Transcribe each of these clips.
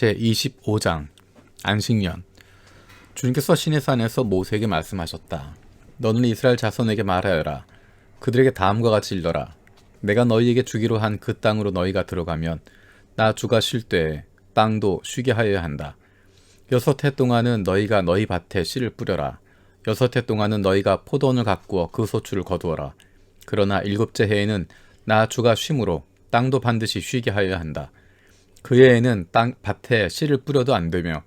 제25장 안식년. 주님께서 시내산에서 모세에게 말씀하셨다. 너는 이스라엘 자손에게 말하여라. 그들에게 다음과 같이 일러라. 내가 너희에게 주기로 한 그 땅으로 너희가 들어가면 나 주가 쉴 때에 땅도 쉬게 하여야 한다. 6해 동안은 너희가 너희 밭에 씨를 뿌려라. 6해 동안은 너희가 포도원을 가꾸어 그 소출을 거두어라. 그러나 7째 해에는 나 주가 쉼으로 땅도 반드시 쉬게 하여야 한다. 그 해에는 밭에 씨를 뿌려도 안 되며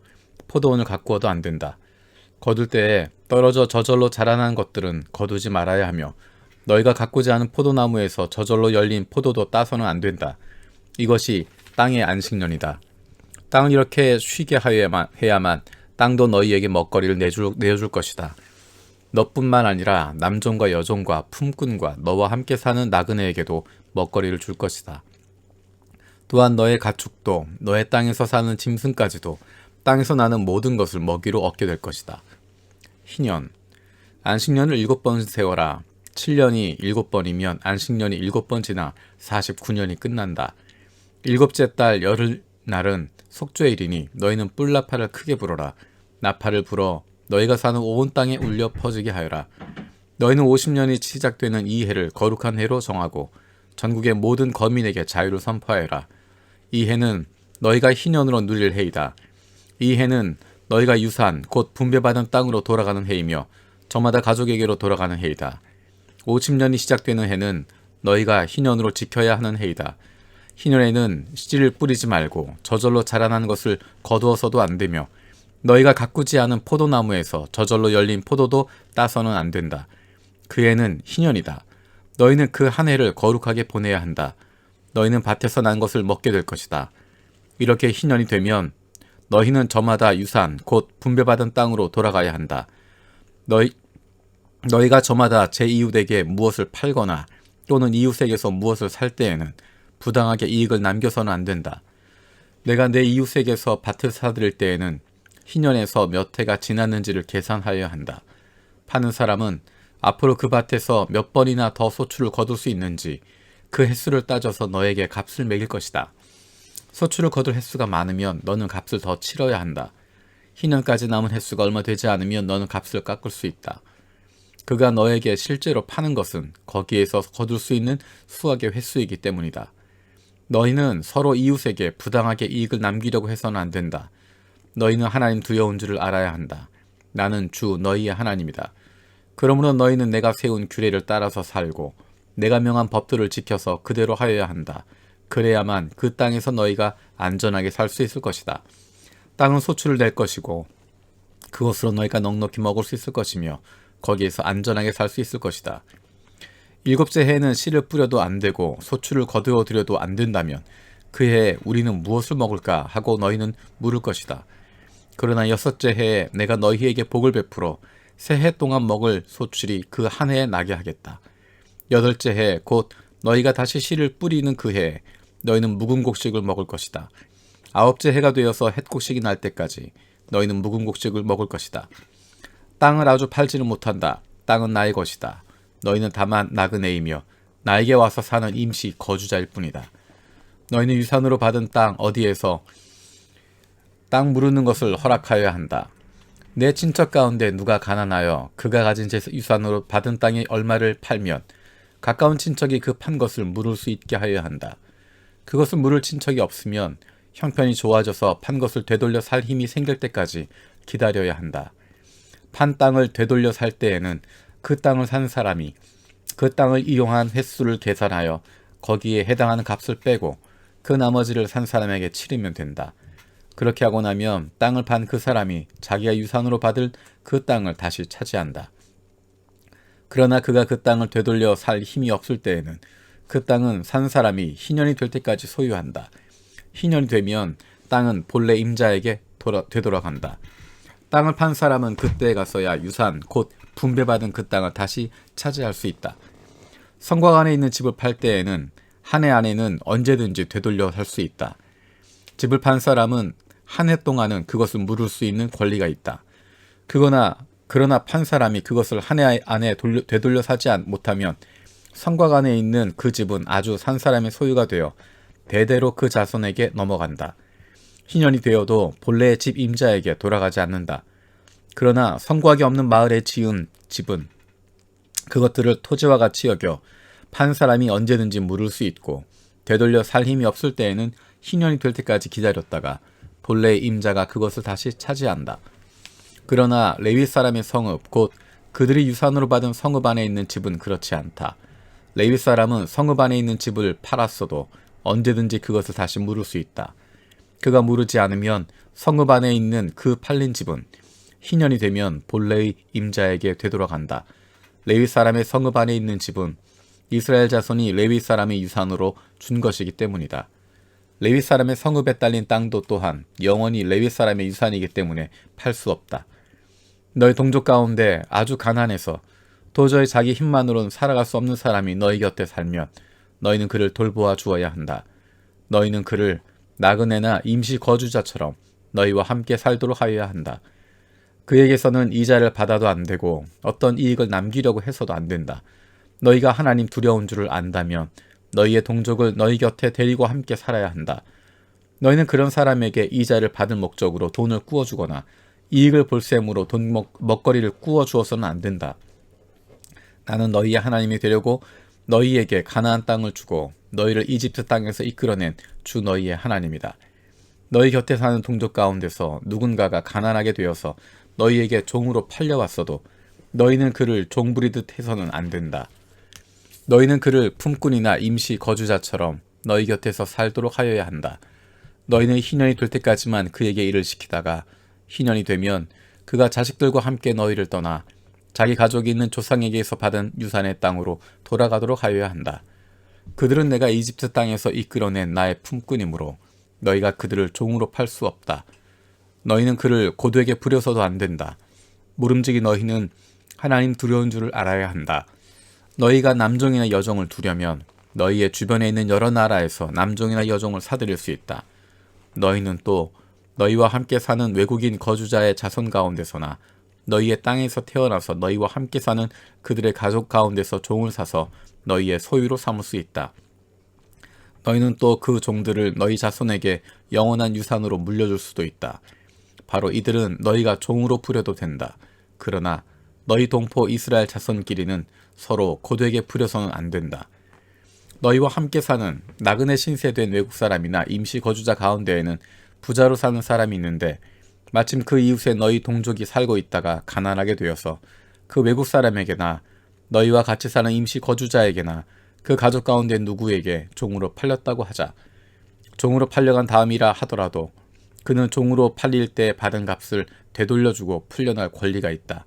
포도원을 가꾸어도 안 된다. 거둘 때에 떨어져 저절로 자라난 것들은 거두지 말아야 하며 너희가 가꾸지 않은 포도나무에서 저절로 열린 포도도 따서는 안 된다. 이것이 땅의 안식년이다. 땅을 이렇게 쉬게 해야만 땅도 너희에게 먹거리를 내어줄 것이다. 너뿐만 아니라 남종과 여종과 품꾼과 너와 함께 사는 나그네에게도 먹거리를 줄 것이다. 또한 너의 가축도 너의 땅에서 사는 짐승까지도 땅에서 나는 모든 것을 먹이로 얻게 될 것이다. 희년. 안식년을 7번 세워라. 7년이 7번이면 안식년이 7번 지나 49년이 끝난다. 7째 달 열흘날은 속죄일이니 너희는 뿔나팔을 크게 불어라. 나팔을 불어 너희가 사는 온 땅에 울려 퍼지게 하여라. 너희는 50년이 시작되는 이 해를 거룩한 해로 정하고 전국의 모든 거민에게 자유를 선포하여라. 이 해는 너희가 희년으로 누릴 해이다. 이 해는 너희가 유산 곧 분배받은 땅으로 돌아가는 해이며 저마다 가족에게로 돌아가는 해이다. 50년이 시작되는 해는 너희가 희년으로 지켜야 하는 해이다. 희년에는 씨를 뿌리지 말고 저절로 자라난 것을 거두어서도 안 되며 너희가 가꾸지 않은 포도나무에서 저절로 열린 포도도 따서는 안 된다. 그 해는 희년이다. 너희는 그 한 해를 거룩하게 보내야 한다. 너희는 밭에서 난 것을 먹게 될 것이다. 이렇게 희년이 되면 너희는 저마다 유산 곧 분배받은 땅으로 돌아가야 한다. 너희가 저마다 제 이웃에게 무엇을 팔거나 또는 이웃에게서 무엇을 살 때에는 부당하게 이익을 남겨서는 안 된다. 내가 내 이웃에게서 밭을 사들일 때에는 희년에서 몇 해가 지났는지를 계산하여야 한다. 파는 사람은 앞으로 그 밭에서 몇 번이나 더 소출을 거둘 수 있는지 그 횟수를 따져서 너에게 값을 매길 것이다. 소출을 거둘 횟수가 많으면 너는 값을 더 치러야 한다. 희년까지 남은 횟수가 얼마 되지 않으면 너는 값을 깎을 수 있다. 그가 너에게 실제로 파는 것은 거기에서 거둘 수 있는 수확의 횟수이기 때문이다. 너희는 서로 이웃에게 부당하게 이익을 남기려고 해서는 안 된다. 너희는 하나님 두려운 줄을 알아야 한다. 나는 주 너희의 하나님이다. 그러므로 너희는 내가 세운 규례를 따라서 살고 내가 명한 법들을 지켜서 그대로 하여야 한다. 그래야만 그 땅에서 너희가 안전하게 살 수 있을 것이다. 땅은 소출을 낼 것이고 그것으로 너희가 넉넉히 먹을 수 있을 것이며 거기에서 안전하게 살 수 있을 것이다. 7째 해에는 씨를 뿌려도 안 되고 소출을 거두어 들여도 안 된다면 그 해에 우리는 무엇을 먹을까 하고 너희는 물을 것이다. 그러나 6째 해에 내가 너희에게 복을 베풀어 새 해 동안 먹을 소출이 그 한 해에 나게 하겠다. 8째 해 곧 너희가 다시 씨를 뿌리는 그 해에 너희는 묵은 곡식을 먹을 것이다. 9째 해가 되어서 햇곡식이 날 때까지 너희는 묵은 곡식을 먹을 것이다. 땅을 아주 팔지는 못한다. 땅은 나의 것이다. 너희는 다만 나그네이며 나에게 와서 사는 임시 거주자일 뿐이다. 너희는 유산으로 받은 땅 어디에서 땅 무르는 것을 허락하여야 한다. 내 친척 가운데 누가 가난하여 그가 가진 유산으로 받은 땅의 얼마를 팔면 가까운 친척이 그 판 것을 물을 수 있게 하여야 한다. 그것을 물을 친척이 없으면 형편이 좋아져서 판 것을 되돌려 살 힘이 생길 때까지 기다려야 한다. 판 땅을 되돌려 살 때에는 그 땅을 산 사람이 그 땅을 이용한 횟수를 계산하여 거기에 해당하는 값을 빼고 그 나머지를 산 사람에게 치르면 된다. 그렇게 하고 나면 땅을 판 그 사람이 자기가 유산으로 받을 그 땅을 다시 차지한다. 그러나 그가 그 땅을 되돌려 살 힘이 없을 때에는 그 땅은 산 사람이 희년이 될 때까지 소유한다. 희년이 되면 땅은 본래 임자에게 되돌아간다. 땅을 판 사람은 그때에 가서야 유산 곧 분배받은 그 땅을 다시 차지할 수 있다. 성곽 안에 있는 집을 팔 때에는 한 해 안에는 언제든지 되돌려 살 수 있다. 집을 판 사람은 한 해 동안은 그것을 물을 수 있는 권리가 있다. 그러나 판 사람이 그것을 한 해 안에 되돌려 사지 못하면 성곽 안에 있는 그 집은 아주 산 사람의 소유가 되어 대대로 그 자손에게 넘어간다. 희년이 되어도 본래의 집 임자에게 돌아가지 않는다. 그러나 성곽이 없는 마을에 지은 집은 그것들을 토지와 같이 여겨 판 사람이 언제든지 물을 수 있고 되돌려 살 힘이 없을 때에는 희년이 될 때까지 기다렸다가 본래의 임자가 그것을 다시 차지한다. 그러나 레위 사람의 성읍 곧 그들이 유산으로 받은 성읍 안에 있는 집은 그렇지 않다. 레위 사람은 성읍 안에 있는 집을 팔았어도 언제든지 그것을 다시 물을 수 있다. 그가 물으지 않으면 성읍 안에 있는 그 팔린 집은 희년이 되면 본래의 임자에게 되돌아간다. 레위 사람의 성읍 안에 있는 집은 이스라엘 자손이 레위 사람의 유산으로 준 것이기 때문이다. 레위 사람의 성읍에 딸린 땅도 또한 영원히 레위 사람의 유산이기 때문에 팔 수 없다. 너희 동족 가운데 아주 가난해서 도저히 자기 힘만으로는 살아갈 수 없는 사람이 너희 곁에 살면 너희는 그를 돌보아 주어야 한다. 너희는 그를 나그네나 임시 거주자처럼 너희와 함께 살도록 하여야 한다. 그에게서는 이자를 받아도 안 되고 어떤 이익을 남기려고 해서도 안 된다. 너희가 하나님 두려운 줄을 안다면 너희의 동족을 너희 곁에 데리고 함께 살아야 한다. 너희는 그런 사람에게 이자를 받을 목적으로 돈을 꾸어주거나 이익을 볼 셈으로 먹거리를 꾸어주어서는 안 된다. 나는 너희의 하나님이 되려고 너희에게 가나안 땅을 주고 너희를 이집트 땅에서 이끌어낸 주 너희의 하나님이다. 너희 곁에 사는 동족 가운데서 누군가가 가난하게 되어서 너희에게 종으로 팔려왔어도 너희는 그를 종부리듯 해서는 안 된다. 너희는 그를 품꾼이나 임시 거주자처럼 너희 곁에서 살도록 하여야 한다. 너희는 희년이 될 때까지만 그에게 일을 시키다가 희년이 되면 그가 자식들과 함께 너희를 떠나 자기 가족이 있는 조상에게서 받은 유산의 땅으로 돌아가도록 하여야 한다. 그들은 내가 이집트 땅에서 이끌어낸 나의 품꾼이므로 너희가 그들을 종으로 팔 수 없다. 너희는 그를 고되게 부려서도 안 된다. 모름지기 너희는 하나님 두려운 줄을 알아야 한다. 너희가 남종이나 여종을 두려면 너희의 주변에 있는 여러 나라에서 남종이나 여종을 사들일 수 있다. 너희는 또 너희와 함께 사는 외국인 거주자의 자손 가운데서나 너희의 땅에서 태어나서 너희와 함께 사는 그들의 가족 가운데서 종을 사서 너희의 소유로 삼을 수 있다. 너희는 또 그 종들을 너희 자손에게 영원한 유산으로 물려줄 수도 있다. 바로 이들은 너희가 종으로 부려도 된다. 그러나 너희 동포 이스라엘 자손끼리는 서로 고되게 부려서는 안 된다. 너희와 함께 사는 나그네 신세된 외국 사람이나 임시 거주자 가운데에는 부자로 사는 사람이 있는데 마침 그 이웃에 너희 동족이 살고 있다가 가난하게 되어서 그 외국 사람에게나 너희와 같이 사는 임시 거주자에게나 그 가족 가운데 누구에게 종으로 팔렸다고 하자. 종으로 팔려간 다음이라 하더라도 그는 종으로 팔릴 때 받은 값을 되돌려주고 풀려날 권리가 있다.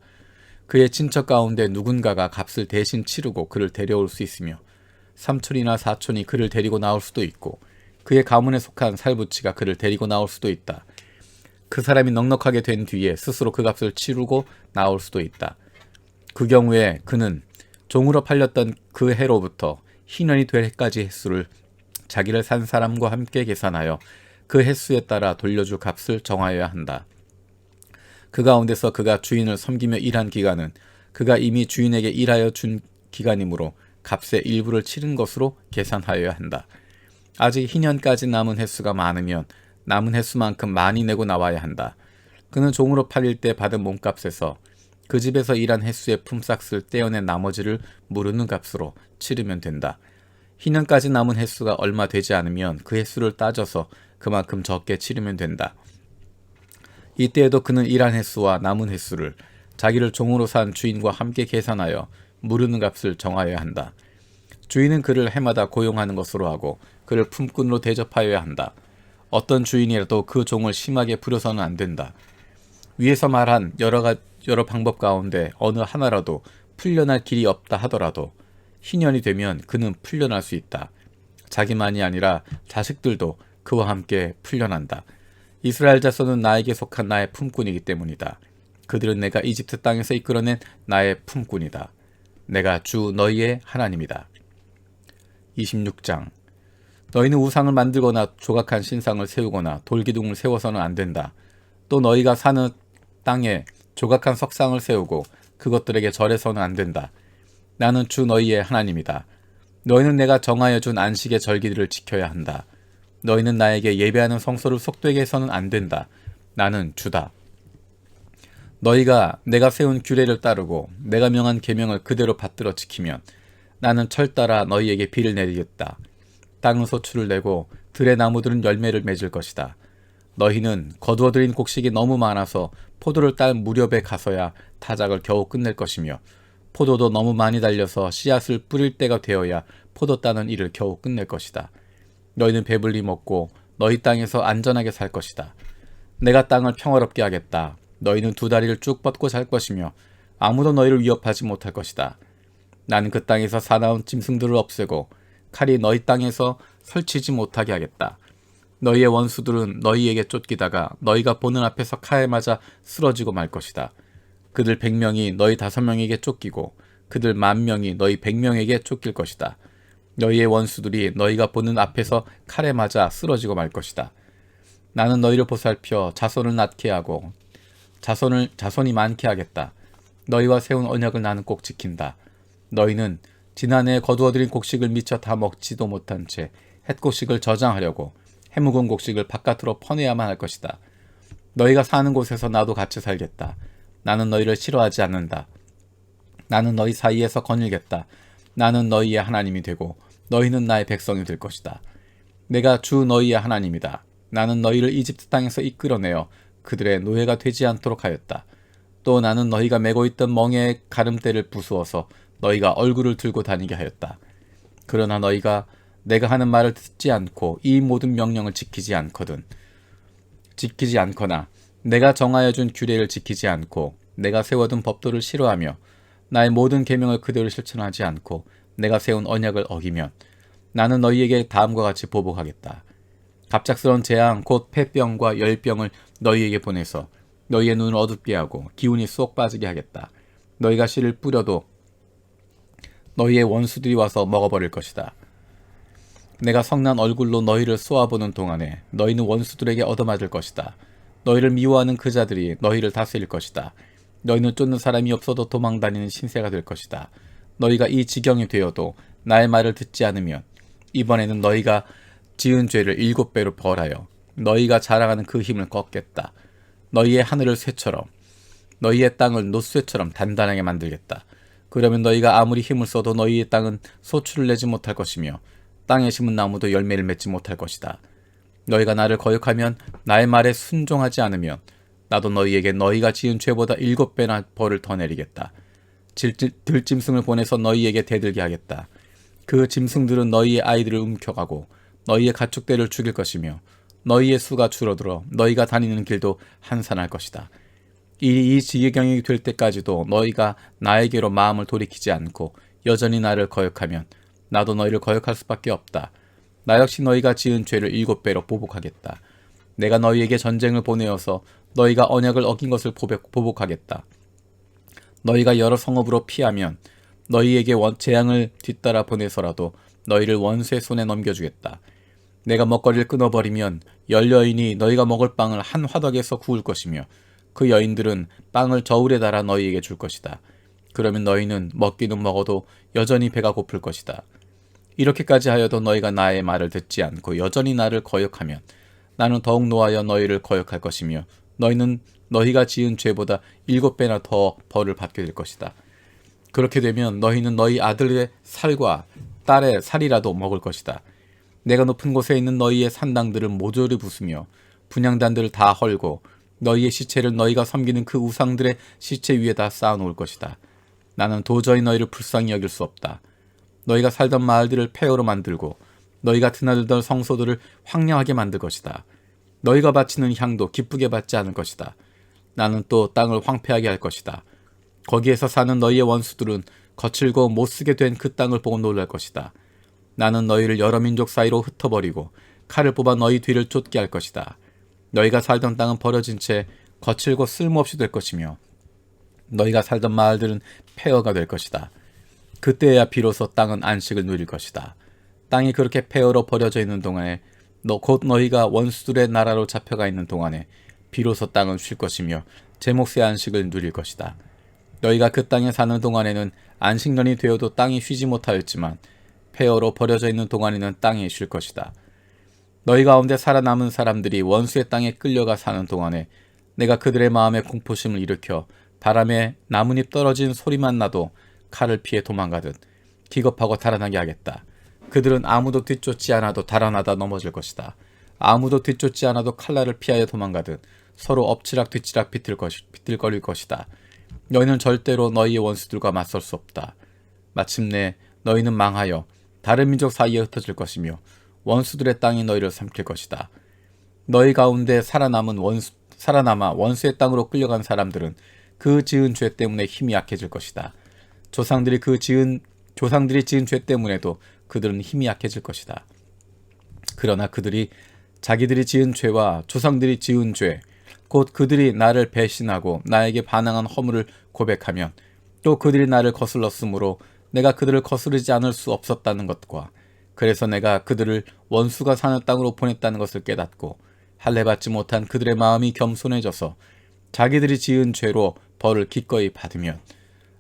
그의 친척 가운데 누군가가 값을 대신 치르고 그를 데려올 수 있으며 삼촌이나 사촌이 그를 데리고 나올 수도 있고 그의 가문에 속한 살부치가 그를 데리고 나올 수도 있다. 그 사람이 넉넉하게 된 뒤에 스스로 그 값을 치르고 나올 수도 있다. 그 경우에 그는 종으로 팔렸던 그 해로부터 희년이 될 해까지 횟수를 자기를 산 사람과 함께 계산하여 그 횟수에 따라 돌려줄 값을 정하여야 한다. 그 가운데서 그가 주인을 섬기며 일한 기간은 그가 이미 주인에게 일하여 준 기간이므로 값의 일부를 치른 것으로 계산하여야 한다. 아직 희년까지 남은 횟수가 많으면 남은 횟수만큼 많이 내고 나와야 한다. 그는 종으로 팔릴 때 받은 몸값에서 그 집에서 일한 횟수의 품삯을 떼어낸 나머지를 무르는 값으로 치르면 된다. 희년까지 남은 횟수가 얼마 되지 않으면 그 횟수를 따져서 그만큼 적게 치르면 된다. 이때에도 그는 일한 횟수와 남은 횟수를 자기를 종으로 산 주인과 함께 계산하여 무르는 값을 정하여야 한다. 주인은 그를 해마다 고용하는 것으로 하고 그를 품꾼으로 대접하여야 한다. 어떤 주인이라도 그 종을 심하게 부려서는 안 된다. 위에서 말한 여러 방법 가운데 어느 하나라도 풀려날 길이 없다 하더라도 희년이 되면 그는 풀려날 수 있다. 자기만이 아니라 자식들도 그와 함께 풀려난다. 이스라엘 자손은 나에게 속한 나의 품꾼이기 때문이다. 그들은 내가 이집트 땅에서 이끌어낸 나의 품꾼이다. 내가 주 너희의 하나님이다. 26장. 너희는 우상을 만들거나 조각한 신상을 세우거나 돌기둥을 세워서는 안 된다. 또 너희가 사는 땅에 조각한 석상을 세우고 그것들에게 절해서는 안 된다. 나는 주 너희의 하나님이다. 너희는 내가 정하여 준 안식의 절기들을 지켜야 한다. 너희는 나에게 예배하는 성소를 속되게 해서는 안 된다. 나는 주다. 너희가 내가 세운 규례를 따르고 내가 명한 계명을 그대로 받들어 지키면 나는 철 따라 너희에게 비를 내리겠다. 땅은 소출을 내고 들의 나무들은 열매를 맺을 것이다. 너희는 거두어들인 곡식이 너무 많아서 포도를 딸 무렵에 가서야 타작을 겨우 끝낼 것이며 포도도 너무 많이 달려서 씨앗을 뿌릴 때가 되어야 포도 따는 일을 겨우 끝낼 것이다. 너희는 배불리 먹고 너희 땅에서 안전하게 살 것이다. 내가 땅을 평화롭게 하겠다. 너희는 두 다리를 쭉 뻗고 살 것이며 아무도 너희를 위협하지 못할 것이다. 나는 그 땅에서 사나운 짐승들을 없애고 칼이 너희 땅에서 설치지 못하게 하겠다. 너희의 원수들은 너희에게 쫓기다가 너희가 보는 앞에서 칼에 맞아 쓰러지고 말 것이다. 그들 100명이 너희 5명에게 쫓기고 그들 10,000명이 너희 100명에게 쫓길 것이다. 너희의 원수들이 너희가 보는 앞에서 칼에 맞아 쓰러지고 말 것이다. 나는 너희를 보살펴 자손을 낳게 하고 자손이 많게 하겠다. 너희와 세운 언약을 나는 꼭 지킨다. 너희는 지난해 거두어들인 곡식을 미처 다 먹지도 못한 채 햇곡식을 저장하려고 해묵은 곡식을 바깥으로 퍼내야만 할 것이다. 너희가 사는 곳에서 나도 같이 살겠다. 나는 너희를 싫어하지 않는다. 나는 너희 사이에서 거닐겠다. 나는 너희의 하나님이 되고 너희는 나의 백성이 될 것이다. 내가 주 너희의 하나님이다. 나는 너희를 이집트 땅에서 이끌어내어 그들의 노예가 되지 않도록 하였다. 또 나는 너희가 메고 있던 멍에의 가름대를 부수어서 너희가 얼굴을 들고 다니게 하였다. 그러나 너희가 내가 하는 말을 듣지 않고 이 모든 명령을 지키지 않거나 내가 정하여 준 규례를 지키지 않고 내가 세워둔 법도를 싫어하며 나의 모든 계명을 그대로 실천하지 않고 내가 세운 언약을 어기면 나는 너희에게 다음과 같이 보복하겠다. 갑작스러운 재앙 곧 폐병과 열병을 너희에게 보내서 너희의 눈을 어둡게 하고 기운이 쏙 빠지게 하겠다. 너희가 씨를 뿌려도 너희의 원수들이 와서 먹어버릴 것이다. 내가 성난 얼굴로 너희를 쏘아보는 동안에 너희는 원수들에게 얻어맞을 것이다. 너희를 미워하는 그 자들이 너희를 다스릴 것이다. 너희는 쫓는 사람이 없어도 도망다니는 신세가 될 것이다. 너희가 이 지경이 되어도 나의 말을 듣지 않으면 이번에는 너희가 지은 죄를 7배로 벌하여 너희가 자랑하는 그 힘을 꺾겠다. 너희의 하늘을 쇠처럼 너희의 땅을 노쇠처럼 단단하게 만들겠다. 그러면 너희가 아무리 힘을 써도 너희의 땅은 소출을 내지 못할 것이며 땅에 심은 나무도 열매를 맺지 못할 것이다. 너희가 나를 거역하면 나의 말에 순종하지 않으면 나도 너희에게 너희가 지은 죄보다 7배나 벌을 더 내리겠다. 들짐승을 보내서 너희에게 대들게 하겠다. 그 짐승들은 너희의 아이들을 움켜가고 너희의 가축대를 죽일 것이며 너희의 수가 줄어들어 너희가 다니는 길도 한산할 것이다. 이 지경이 될 때까지도 너희가 나에게로 마음을 돌이키지 않고 여전히 나를 거역하면 나도 너희를 거역할 수밖에 없다. 나 역시 너희가 지은 죄를 7배로 보복하겠다. 내가 너희에게 전쟁을 보내어서 너희가 언약을 어긴 것을 보복하겠다. 너희가 여러 성읍으로 피하면 너희에게 재앙을 뒤따라 보내서라도 너희를 원수의 손에 넘겨주겠다. 내가 먹거리를 끊어버리면 10여인이 너희가 먹을 빵을 한 화덕에서 구울 것이며 그 여인들은 빵을 저울에 달아 너희에게 줄 것이다. 그러면 너희는 먹기는 먹어도 여전히 배가 고플 것이다. 이렇게까지 하여도 너희가 나의 말을 듣지 않고 여전히 나를 거역하면 나는 더욱 노하여 너희를 거역할 것이며 너희는 너희가 지은 죄보다 7배나 더 벌을 받게 될 것이다. 그렇게 되면 너희는 너희 아들의 살과 딸의 살이라도 먹을 것이다. 내가 높은 곳에 있는 너희의 산당들을 모조리 부수며 분향단들을 다 헐고 너희의 시체를 너희가 섬기는 그 우상들의 시체 위에다 쌓아놓을 것이다. 나는 도저히 너희를 불쌍히 여길 수 없다. 너희가 살던 마을들을 폐허로 만들고 너희가 드나들던 성소들을 황량하게 만들 것이다. 너희가 바치는 향도 기쁘게 받지 않을 것이다. 나는 또 땅을 황폐하게 할 것이다. 거기에서 사는 너희의 원수들은 거칠고 못쓰게 된 그 땅을 보고 놀랄 것이다. 나는 너희를 여러 민족 사이로 흩어버리고 칼을 뽑아 너희 뒤를 쫓게 할 것이다. 너희가 살던 땅은 버려진 채 거칠고 쓸모없이 될 것이며 너희가 살던 마을들은 폐허가 될 것이다. 그때야 비로소 땅은 안식을 누릴 것이다. 땅이 그렇게 폐허로 버려져 있는 동안에 곧 너희가 원수들의 나라로 잡혀가 있는 동안에 비로소 땅은 쉴 것이며 제 몫의 안식을 누릴 것이다. 너희가 그 땅에 사는 동안에는 안식년이 되어도 땅이 쉬지 못하였지만 폐허로 버려져 있는 동안에는 땅이 쉴 것이다. 너희 가운데 살아남은 사람들이 원수의 땅에 끌려가 사는 동안에 내가 그들의 마음에 공포심을 일으켜 바람에 나뭇잎 떨어진 소리만 나도 칼을 피해 도망가듯 기겁하고 달아나게 하겠다. 그들은 아무도 뒤쫓지 않아도 달아나다 넘어질 것이다. 아무도 뒤쫓지 않아도 칼날을 피하여 도망가듯 서로 엎치락뒤치락 비틀거릴 것이다. 너희는 절대로 너희의 원수들과 맞설 수 없다. 마침내 너희는 망하여 다른 민족 사이에 흩어질 것이며 원수들의 땅이 너희를 삼킬 것이다. 너희 가운데 살아남아 원수의 땅으로 끌려간 사람들은 그 지은 죄 때문에 힘이 약해질 것이다. 조상들이 지은 죄 때문에도 그들은 힘이 약해질 것이다. 그러나 그들이 자기들이 지은 죄와 조상들이 지은 죄, 곧 그들이 나를 배신하고 나에게 반항한 허물을 고백하면 또 그들이 나를 거슬렀으므로 내가 그들을 거스르지 않을 수 없었다는 것과 그래서 내가 그들을 원수가 사는 땅으로 보냈다는 것을 깨닫고 할례받지 못한 그들의 마음이 겸손해져서 자기들이 지은 죄로 벌을 기꺼이 받으면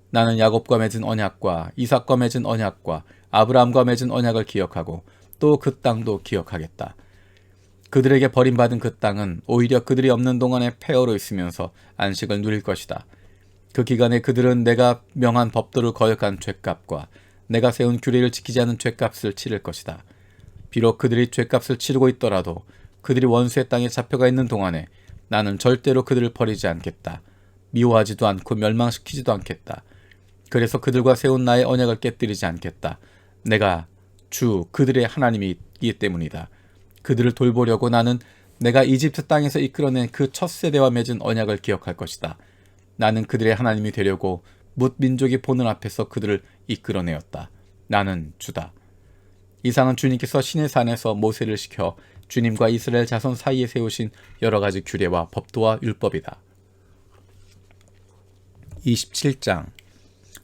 나는 야곱과 맺은 언약과 이삭과 맺은 언약과 아브라함과 맺은 언약을 기억하고 또 그 땅도 기억하겠다. 그들에게 버림받은 그 땅은 오히려 그들이 없는 동안에 폐허로 있으면서 안식을 누릴 것이다. 그 기간에 그들은 내가 명한 법도를 거역한 죄값과 내가 세운 규례를 지키지 않은 죄값을 치를 것이다. 비록 그들이 죄값을 치르고 있더라도 그들이 원수의 땅에 잡혀가 있는 동안에 나는 절대로 그들을 버리지 않겠다. 미워하지도 않고 멸망시키지도 않겠다. 그래서 그들과 세운 나의 언약을 깨뜨리지 않겠다. 내가 주 그들의 하나님이기 때문이다. 그들을 돌보려고 나는 내가 이집트 땅에서 이끌어낸 그 첫 세대와 맺은 언약을 기억할 것이다. 나는 그들의 하나님이 되려고 뭇 민족이 보는 앞에서 그들을 이끌어내었다. 나는 주다. 이상은 주님께서 시내 산에서 모세를 시켜 주님과 이스라엘 자손 사이에 세우신 여러 가지 규례와 법도와 율법이다. 27장.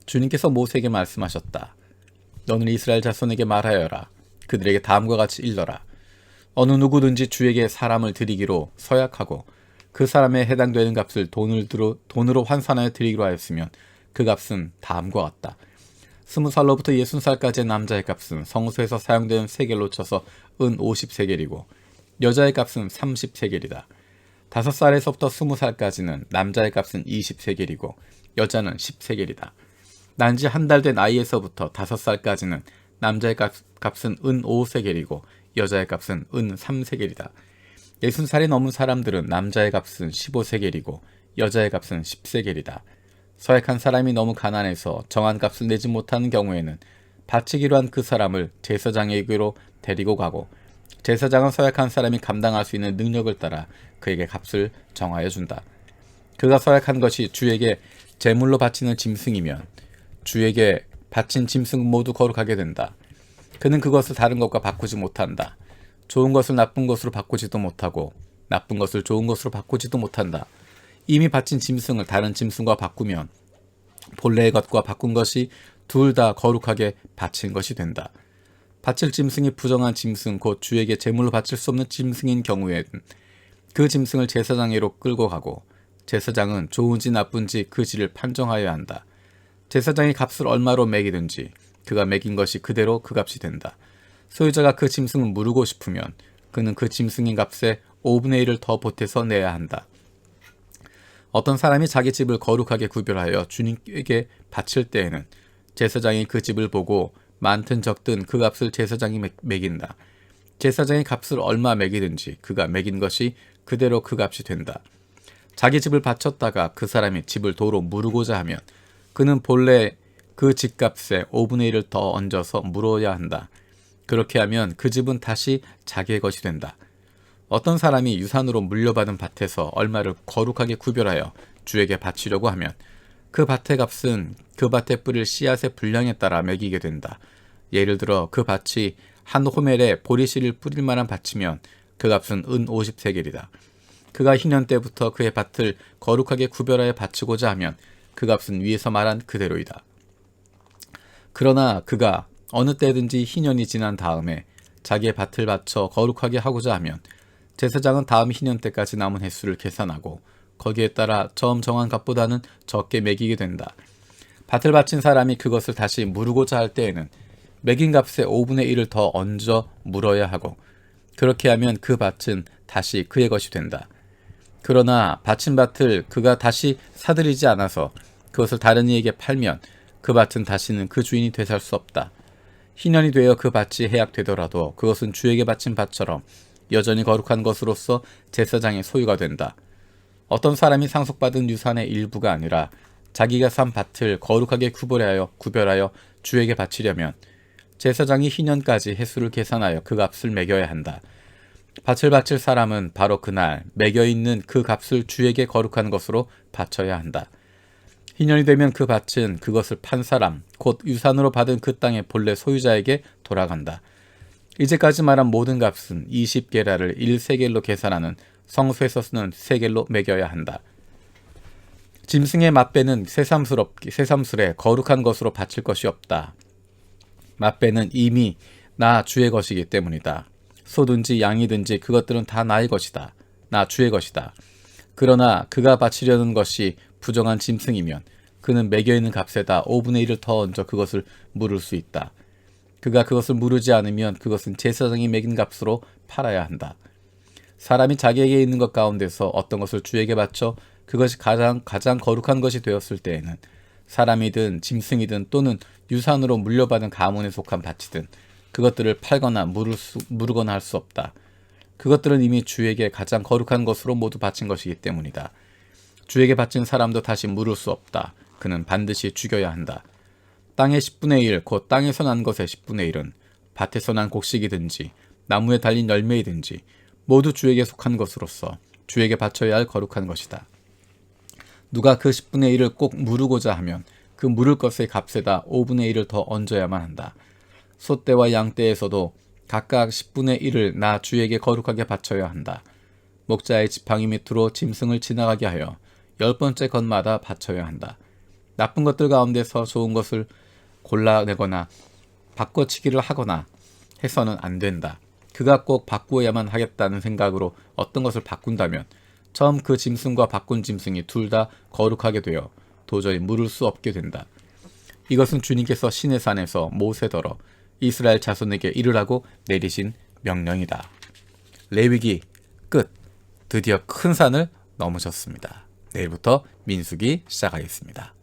주님께서 모세에게 말씀하셨다. 너는 이스라엘 자손에게 말하여라. 그들에게 다음과 같이 일러라. 어느 누구든지 주에게 사람을 드리기로 서약하고 그 사람에 해당되는 값을 돈으로 환산하여 드리기로 하였으면 그 값은 다음과 같다. 20살로부터 60살까지의 남자의 값은 성소에서 사용되는 세겔로 쳐서 은 50세겔이고 여자의 값은 30세겔이다. 5살에서부터 20살까지는 남자의 값은 20세겔이고 여자는 10세겔이다. 난지 한 달 된 아이에서부터 5살까지는 남자의 값은 은 5세겔이고 여자의 값은 은 3세겔이다. 60살이 넘은 사람들은 남자의 값은 15세겔이고 여자의 값은 10세겔이다. 서약한 사람이 너무 가난해서 정한 값을 내지 못하는 경우에는 바치기로 한 그 사람을 제사장에게로 데리고 가고 제사장은 서약한 사람이 감당할 수 있는 능력을 따라 그에게 값을 정하여 준다. 그가 서약한 것이 주에게 제물로 바치는 짐승이면 주에게 바친 짐승은 모두 거룩하게 된다. 그는 그것을 다른 것과 바꾸지 못한다. 좋은 것을 나쁜 것으로 바꾸지도 못하고 나쁜 것을 좋은 것으로 바꾸지도 못한다. 이미 바친 짐승을 다른 짐승과 바꾸면 본래의 것과 바꾼 것이 둘 다 거룩하게 바친 것이 된다. 바칠 짐승이 부정한 짐승 곧 주에게 제물로 바칠 수 없는 짐승인 경우에는 그 짐승을 제사장에로 끌고 가고 제사장은 좋은지 나쁜지 그 질을 판정하여야 한다. 제사장이 값을 얼마로 매기든지 그가 매긴 것이 그대로 그 값이 된다. 소유자가 그 짐승을 무르고 싶으면 그는 그 짐승의 값에 5분의 1을 더 보태서 내야 한다. 어떤 사람이 자기 집을 거룩하게 구별하여 주님께 바칠 때에는 제사장이 그 집을 보고 많든 적든 그 값을 제사장이 매긴다. 제사장이 값을 얼마 매기든지 그가 매긴 것이 그대로 그 값이 된다. 자기 집을 바쳤다가 그 사람이 집을 도로 무르고자 하면 그는 본래 그 집값에 5분의 1을 더 얹어서 물어야 한다. 그렇게 하면 그 집은 다시 자기의 것이 된다. 어떤 사람이 유산으로 물려받은 밭에서 얼마를 거룩하게 구별하여 주에게 바치려고 하면 그 밭의 값은 그 밭에 뿌릴 씨앗의 분량에 따라 매기게 된다. 예를 들어 그 밭이 한 호멜에 보리씨를 뿌릴 만한 밭이면 그 값은 은 50세겔이다. 그가 희년 때부터 그의 밭을 거룩하게 구별하여 바치고자 하면 그 값은 위에서 말한 그대로이다. 그러나 그가 어느 때든지 희년이 지난 다음에 자기의 밭을 바쳐 거룩하게 하고자 하면 제사장은 다음 희년 때까지 남은 횟수를 계산하고 거기에 따라 처음 정한 값보다는 적게 매기게 된다. 밭을 바친 사람이 그것을 다시 무르고자 할 때에는 매긴 값의 5분의 1을 더 얹어 물어야 하고 그렇게 하면 그 밭은 다시 그의 것이 된다. 그러나 바친 밭을 그가 다시 사들이지 않아서 그것을 다른 이에게 팔면 그 밭은 다시는 그 주인이 되살 수 없다. 희년이 되어 그 밭이 해약되더라도 그것은 주에게 바친 밭처럼 여전히 거룩한 것으로서 제사장의 소유가 된다. 어떤 사람이 상속받은 유산의 일부가 아니라 자기가 산 밭을 거룩하게 구별하여 주에게 바치려면 제사장이 희년까지 횟수를 계산하여 그 값을 매겨야 한다. 밭을 바칠 사람은 바로 그날 매겨있는 그 값을 주에게 거룩한 것으로 바쳐야 한다. 희년이 되면 그 밭은 그것을 판 사람, 곧 유산으로 받은 그 땅의 본래 소유자에게 돌아간다. 이제까지 말한 모든 값은 20게라를 1세겔로 계산하는 성소에서 쓰는 세겔로 매겨야 한다. 짐승의 맛배는 새삼스레 거룩한 것으로 바칠 것이 없다. 맛배는 이미 나 주의 것이기 때문이다. 소든지 양이든지 그것들은 다 나의 것이다. 나 주의 것이다. 그러나 그가 바치려는 것이 부정한 짐승이면 그는 매겨있는 값에다 5분의 1을 더 얹어 그것을 물을 수 있다. 그가 그것을 무르지 않으면 그것은 제사장이 매긴 값으로 팔아야 한다. 사람이 자기에게 있는 것 가운데서 어떤 것을 주에게 바쳐 그것이 가장 거룩한 것이 되었을 때에는 사람이든 짐승이든 또는 유산으로 물려받은 가문에 속한 밭이든 그것들을 팔거나 무르거나 할 수 없다. 그것들은 이미 주에게 가장 거룩한 것으로 모두 바친 것이기 때문이다. 주에게 바친 사람도 다시 물을 수 없다. 그는 반드시 죽여야 한다. 땅의 10분의 1, 곧 땅에서 난 것의 10분의 1은 밭에서 난 곡식이든지 나무에 달린 열매이든지 모두 주에게 속한 것으로서 주에게 바쳐야 할 거룩한 것이다. 누가 그 10분의 1을 꼭 무르고자 하면 그 무를 것의 값에다 5분의 1을 더 얹어야만 한다. 소떼와 양떼에서도 각각 10분의 1을 나 주에게 거룩하게 바쳐야 한다. 목자의 지팡이 밑으로 짐승을 지나가게 하여 10번째 것마다 바쳐야 한다. 나쁜 것들 가운데서 좋은 것을 골라내거나 바꿔치기를 하거나 해서는 안 된다. 그가 꼭 바꾸어야만 하겠다는 생각으로 어떤 것을 바꾼다면 처음 그 짐승과 바꾼 짐승이 둘 다 거룩하게 되어 도저히 물을 수 없게 된다. 이것은 주님께서 시내산에서 모세더러 이스라엘 자손에게 이르라고 내리신 명령이다. 레위기 끝. 드디어 큰 산을 넘으셨습니다. 내일부터 민수기 시작하겠습니다.